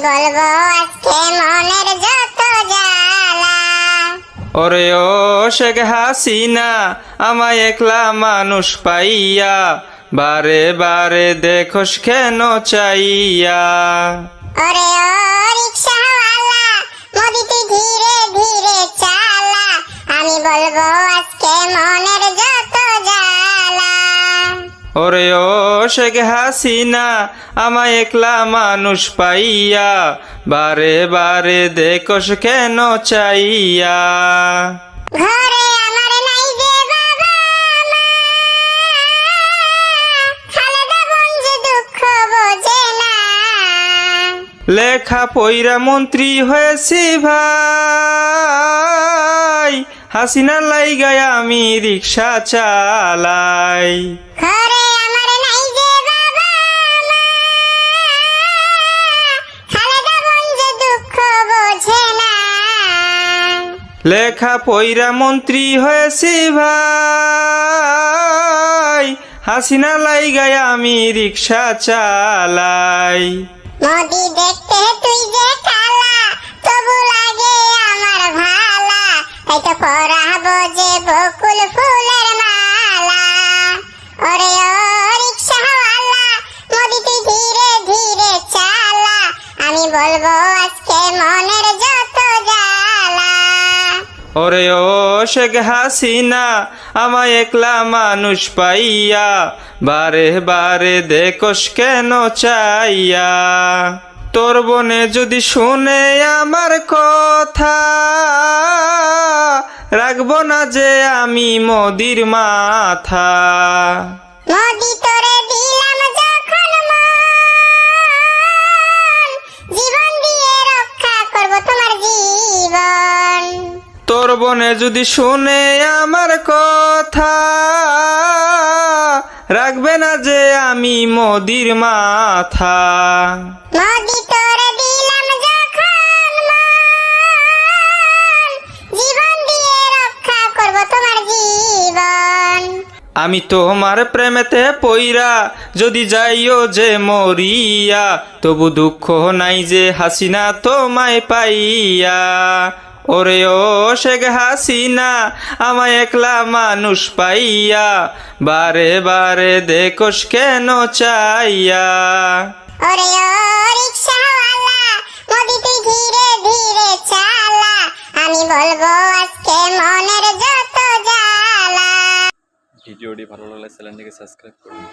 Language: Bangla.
বলবো আজকে মনের যত জ্বালা। ওরে ও শেখ হাসিনা, আমায় একলা মানুষ পাইয়া বারে বারে দেখোস কেন চাইয়া। ওরে ও রিকশাওয়ালা, মোদি তুই ধীরে ধীরে চালা, আমি বলবো আজকে মনের যত জ্বালা। ওরে ও শেখ হাসিনা, আমায় একলা মানুষ পাইয়া বারে বারে দেখোস কেন চাইয়া। ঘরে আমার নাই যে বাবা মা, খালেদা বোন যে দুঃখ বোঝে না। লেখা পইরা মন্ত্রী হয়েছি ভাই, হাসিনার লাইগায় আমি রিক্সা চালাই। ঘরে আমার নাই যে বাবা মা, খালেদা বোন যে দুঃখ বোঝে না। লেখা পইরা মন্ত্রী হয়েছি ভাই, হাসিনার লাইগায় আমি রিক্সা চালাই। মোদি দেখতে তুই যে কালা, তবু লাগে আমার ভালা, তাই তো পরাবো যে বকুল ফুলের মালা। ওরে ও রিকশাওয়ালা, মোদি তুই ধীরে ধীরে চালা, আমি বলবো আজকে মনের যত জ্বালা। ওরে ও শেখ হাসিনা, আমায় একলা মানুষ পাইয়া বারে বারে দেখোস কেন চাইয়া। তোর বনে যদি শুনে আমার কথা, রাখবো না যে আমি মোদির মাথা। মোদি তোরে দিলাম যখন মন, জীবন দিয়ে রক্ষা করব তোমার জীবন। তোর বনে যদি শুনে আমার কথা, রাখবে না যে আমি মোদির মাথা। মোদি তোরে দিলাম যখন মন, জীবন দিয়ে রক্ষা করব তোমার জীবন। আমি তোমার প্রেমেতে পইরা যদি যাইও যে মরিয়া, তবু দুঃখ নাই যে হাসিনা তোমায় পাইয়া। ওরে ও শেখ হাসিনা, আমায় একলা মানুষ পাইয়া বারে বারে দেখোস কেন চাইয়া। ওরে ও রিকশাওয়ালা, মোদি তুই ধীরে ধীরে চালা, আমি বলবো আজকে মনের যত জ্বালা। ভিডিওটি ভালো লাগলে চ্যানেলটিকে সাবস্ক্রাইব করুন।